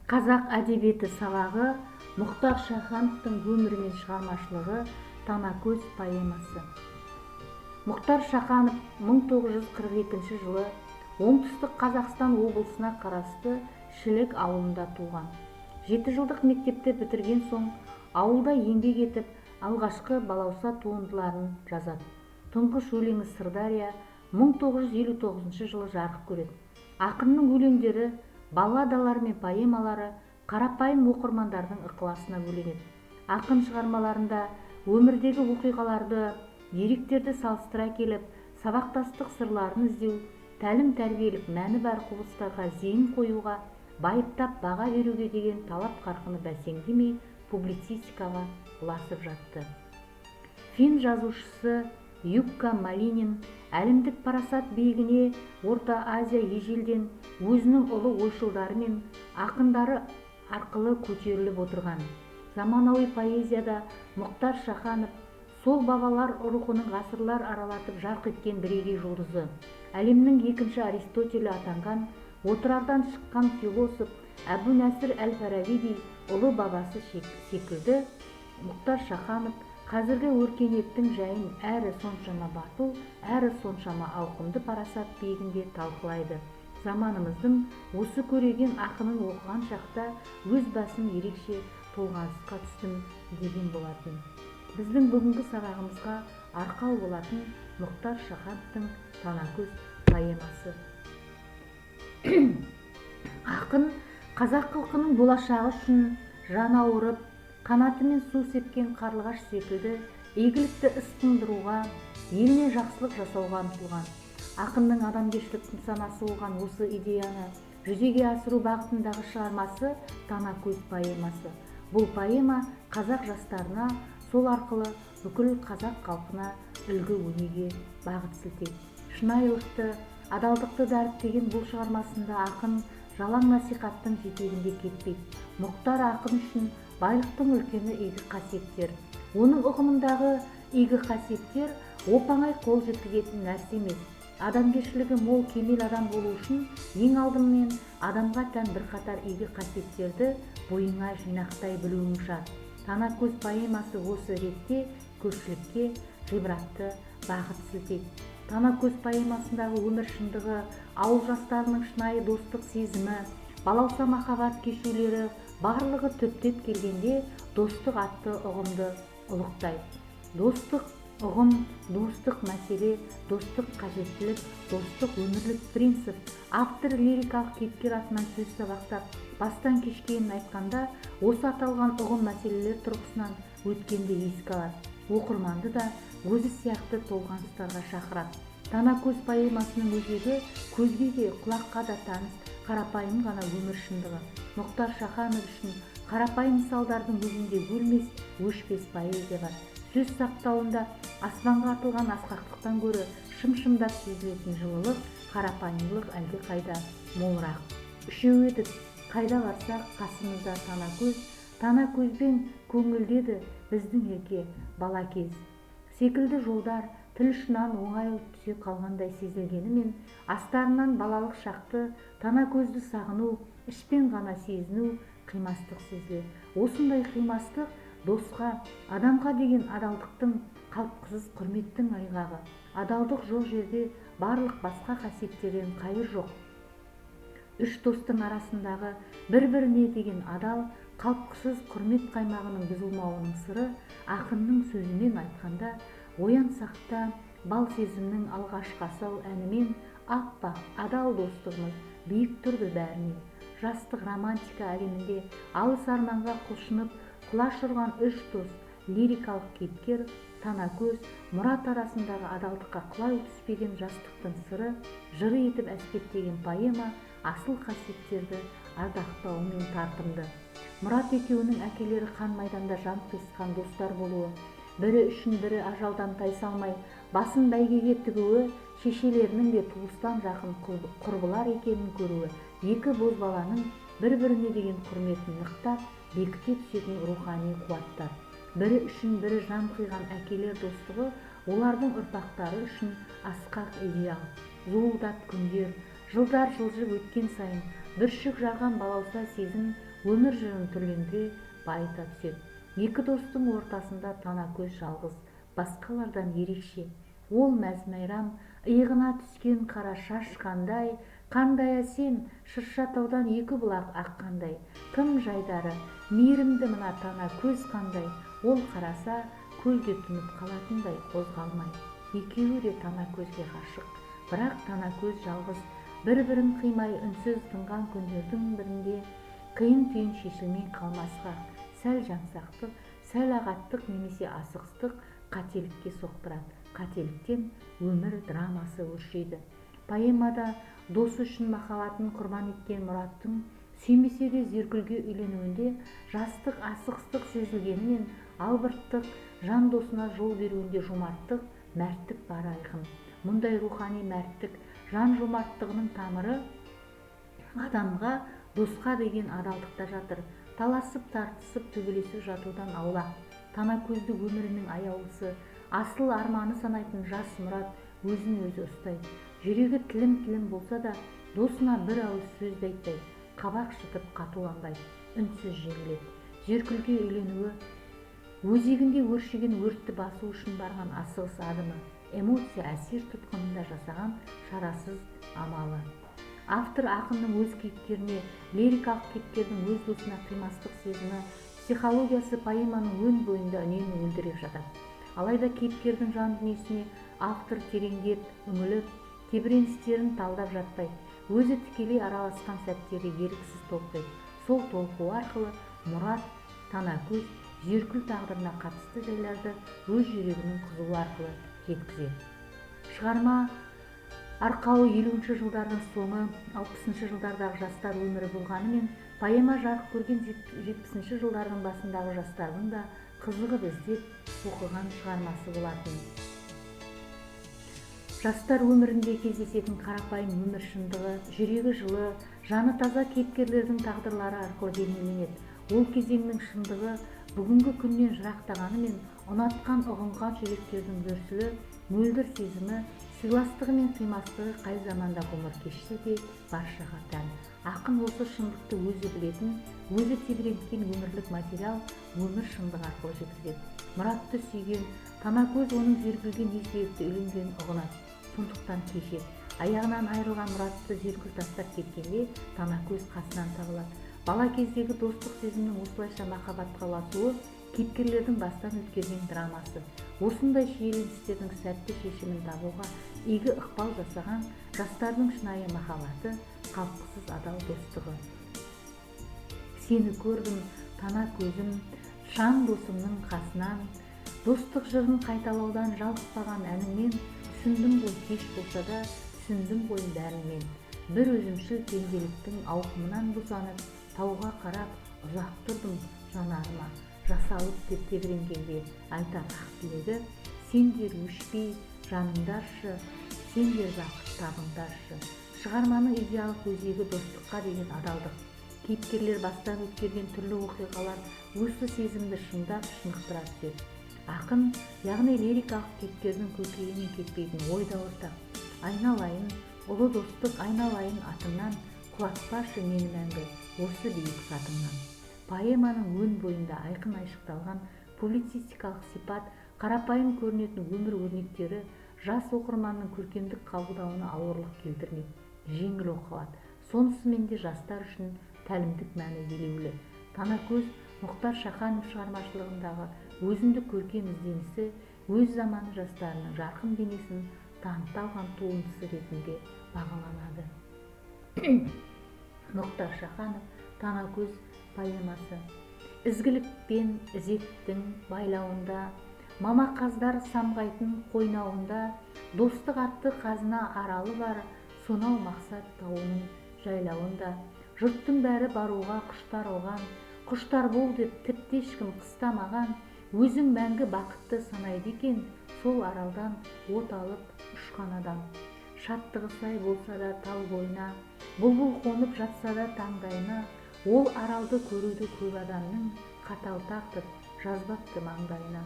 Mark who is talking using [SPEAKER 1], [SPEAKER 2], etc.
[SPEAKER 1] Қазақ әдебиеті сабағы Мұхтар Шахановтың өмірі мен шығармашылығы Танакөз поэмасы. Мұхтар Шаханов 1942 жылы оңтүстік Қазақстан облысына қарасты Шілік ауылында туған. 7 жылдық мектепті бітірген соң ауылда еңбек етіп, алғашқы балауса туындыларын жазады. Тұңғыш өлеңі Сырдария 1959 жылы жарық көреді. Ақынның өлеңдері, балладалар мен поэмалары қарапайым оқырмандардың ықыласына бөленеді. Ақын шығармаларында өмірдегі оқиғаларды, деректерді салыстыра келіп, сабақтастық сырларын іздеу, тәлім-тәрбиелік мәні бар құбылыстарға зейін қоюға, байыптап баға беруге деген талап-қарқыны бәсеңдемей публицистикаға ұласып жатты. Фин жазушысы Юкка Малинин әлемдік парасат биігіне Орта Азия ежелден өзінің ұлы ойшылдары мен ақындары арқылы көтеріліп отырған. Заманауи поэзияда Мұхтар Шаханов сол бабалар рухының ғасырлар аралатып жарқ еткен бірегей жұлдызы. Әлемнің екінші Аристотелі атанған, отырардан шыққан философ Әбу-Нәсір әл-Фарабидей ұлы бабасы секілді, Мұхтар Шаханов қазіргі өркениеттің жайын әрі соншама батыл, әрі соншама ауқымды парасат биігінде талқылайды. Заманымыздың осы көреген ақынын оқыған шақта өз басым ерекше толғанысқа түстім деген болатын. Біздің бүгінгі сабағымызға арқау болатын Мұхтар Шахановтың Танакөз поэмасы. Ақын қазақ халқының болашағы үшін жан ауырып, қанатымен су сепкен қарлығаш секілді игілікті іс тындыруға, еліне жақсылық жасауға ұмтылған. Ақынның адамгершілік нысанасы болған осы идеяны жүзеге асыру бағытындағы шығармасы Танакөз поэмасы. Бұл поэма қазақ жастарына, сол арқылы бүкіл қазақ халқына үлгі өнеге бағыт сілтейді. Шынайылықты, адалдықты дәріптеген бұл шығармасында ақын жалаң насихаттың жетегінде кетпейді. Мұхтар ақын үшін байлықтың үлкені игі қасиеттер. Оның ұғымындағы игі қасиеттер оп-оңай қол жеткізетін нәрсе емес. Адамгершілігі мол кемел адам болу үшін ең алдымен адамға тән бірқатар игі қасиеттерді бойыңа жинақтай білуің шарт. Танакөз поэмасы осы ретте көпшілікке ғибратты бағыт сілтейді. Танакөз поэмасындағы өмір шындығы, ауыл жастарының шынайы достық сезімі, балауса махаббат кешулері барлығы түптеп келгенде достық атты ұғымды ұлықтайды. Достық ұғым, достық мәселе, достық қажеттілік, достық өмірлік принцип. Автор лирикалық кейіпкер атынан сөз сабақтап, бастан кешкенін айтқанда, осы аталған ұғым мәселелер тұрғысынан өткенді еске алады. Оқырманды да өзі сияқты толғаныстарға шақырады. Танакөз поэмасының өзегі көзге де, құлаққа да таныс, қарапайым ғана өмір шындығы. Мұхтар Шаханов үшін қарапайым мысалдардың өзінде өлмес, өшпес поэзия бар. Сөз саптауында аспанға атылған асқақтықтан гөрі шым-шымдап сезілетін жылылық, қарапайымдылық әлде қайда молырақ. Үшеу едік, қайда барсақ қасымызда Танакөз, Танакөзбен көңілдеді біздің ерке бала кез. Секілді жолдар тіл ұшынан оңай түсе қалғандай сезілгенімен, астарынан балалық шақты Танакөзді сағыну, ішпен ғана сезіну, қимастық сезіледі. Осындай қимастық досқа, адамға деген адалдықтың, қалтқысыз құрметтің айғағы. Адалдық жоқ жерде барлық басқа қасиеттерден қайыр жоқ. Үш достың арасындағы бір-біріне деген адал, қалтқысыз құрмет қаймағының бұзылмауының сыры ақынның сөзімен айтқанда, оянсақта бал сезімнің алғашқы асау әнімен аппақ адал достығымыз биік тұрды бәрінен. Жастық романтика әлемінде алыс арманға құлшынып құлаш ұрған үш дос, лирикалық кейіпкер Танакөз мұрат арасындағы адалдыққа құлай түспеген жастықтың сыры жыры етіп әспеттеген поэма асыл қасиеттерді ардақтауымен тартымды. Мұрат екеуінің әкелері қан майданда жан қисқан достар болуы, бірі үшін бірі ажалдан тайсалмай басын бәйгеге тігуі, шешелерінің де туыстан жақын құрбылар екенін көруі, екі бозбаланың бір-біріне деген құрметін нықтап, бекіте түсетін рухани қуаттар. Бірі үшін бірі жан қиған әкелер достығы олардың ұрпақтары үшін асқақ идеал. Зуылдап күндер, жылдар жылжып өткен сайын бүршік жарған балауса сезім өмір жырын түрлендіре байыта түседі. Екі достың ортасында Танакөз жалғыз, басқалардан ерекше. Ол мәз-майрам, иығына түскен қара шаш қандай әсем, шырша таудан екі бұлақ аққандай. Тым жайдары, мейірімді мына Танакөз қандай. Ол қараса, көлде тұнып қалатындай қозғалмай. Екеуі де Танакөзге ғашық, бірақ Танакөз жалғыз. Бір-бірін қимай үнсіз тынған күндердің бірінде қиын түйін шешілмей қалмасқа, сәл жаңсақтық, сәл ағаттық немесе асығыстық қателікке соқтырады. Қателіктен өмір драмасы өршиді. Поэмада досы үшін махаббатын құрбан еткен Мұраттың сүймесе де Зеркүлге үйленуінде жастық, асығыстық сезілгенімен, албырттық, жан досына жол беруінде жомарттық, мәрттік бар айқын. Мұндай рухани мәрттік, жан жомарттығының тамыры адамға, досқа деген адалдықта жатыр. Таласып, тартысып, төбелесіп жатудан аулақ. Танакөзді өмірінің аяулысы, асыл арманы санайтын жас Мұрат өзін өзі ұстайды. Жүрегі тілім-тілім болса да, досына бір ауыз сөз айтпай, қабақ шытып қатуланбайды, үнсіз жеңіледі. Зеркүлге үйленуі өзегінде өршіген өртті басу үшін барған асығыс адымы, эмоция әсер тұтқынында жасаған шарасыз амалы. Автор ақынның өз кейіпкеріне, лирикалық кейіпкердің өз досына қимастық сезімі, психологиясы поэманың өн бойында үнемі мөлдіреп жатады. Алайда кейіпкердің жан дүниесіне автор тереңдеп, үңіліп, тебіреністерін талдап жатпайды. Өзі тікелей араласқан сәттері еріксіз толқиды. Сол толқу арқылы Мұрат, Танакөз, Зеркүл тағдырына қатысты жайларды өз жүрегінің қызуы арқылы жеткізеді. Шығарма арқауы 50-ші жылдардың соңы, 60-ші жылдардағы жастар өмірі болғанымен, поэма жарық көрген 70-ші жылдардың басындағы жастардың да қызығып іздеп оқыған шығармасы болатын. Жастар өмірінде кездесетін қарапайым өмір шындығы, жүрегі жылы, жаны таза кейіпкерлердің тағдырлары арқылы бейнеленеді. Ол кезеңнің шындығы бүгінгі күннен жырақтағанымен, ұнатқан, ұғынған жүректердің дүрсілі, мөлдір сезімі, сыйластығы мен қимастығы қай заманда ғұмыр кешсе де баршаға тән. Ақын осы шындықты өзі білетін, өзі тебіренткен өмірлік материал өмір шындығы арқылы жеткізеді. Мұратты сүйген Танакөз оның Зеркүлге не себепті үйленгенін ұғынады. Сондықтан кешеді. Аяғынан айырылған Мұратты Зеркүл тастап кеткенде Танакөз қасынан табылады. Бала кездегі достық сезімнің осылайша махаббатқа ұласуы кейіпкерлердің бастан өткерген драмасы. Осындай шиеленістердің сәтті шешімін табуға игі ықпал жасаған жастардың шынайы махаббаты, қалтқысыз адал достығы. Сені көрдім, Танакөзім, шаң досымның қасынан, достық жырын қайталаудан жалықпаған әніңмен, түсіндім ғой кеш болса да, түсіндім ғой бәрінмен. Бір өзімшіл пенделіктің ауқымынан босанып, тауға қарап ұзақ тұрдым жанарыма, жасалып деп тебіренгенде айтар ақ тілегі, сендер өшпей жаныңдаршы, сендер бақыт табыңдаршы. Шығарманың идеалық өзегі достыққа деген адалдық. Кейіпкерлер бастан өткерген түрлі оқиғалар осы сезімді шындап шынықтыра түседі. Ақын, яғни лирикалық кейіпкердің көкейінен кетпейтін ойда ортақ. Айналайын, ұлы достық, айналайын атыңнан, құлатпашы мені мәңгі осы биік сатыңнан. Поэманың өн бойында айқын айшықталған публицистикалық сипат, қарапайым көрінетін өмір өрнектері жас оқырманның көркемдік қабылдауына ауырлық келтірмейді, жеңіл оқылады. Сонысымен де жастар үшін тәлімдік мәні елеулі. Танакөз Мұхтар Шаханов шығармашылығындағы өзіндік көркем ізденісі өз заманы жастарының жарқын бейнесін таныта алған туындысы ретінде бағаланады. Мұхтар Шаханов, Танакөз поэмасы. Ізгілік пен ізеттің байлауында, мамақаздар самғайтын қойнауында, достық атты қазына аралы бар, сонау мақсат тауының жайлауында. Жұрттың бәрі баруға құштар оған, құштар бол деп тіпті ешкім қыстамаған, өзің мәңгі бақытты санайды екен, сол аралдан от алып ұшқан адам. Шаттығы сай болса да тал бойына, бұлбұл қонып жатса да таңдайына, ол аралды көруді көп адамның қатал тағдыр жазбапты маңдайына.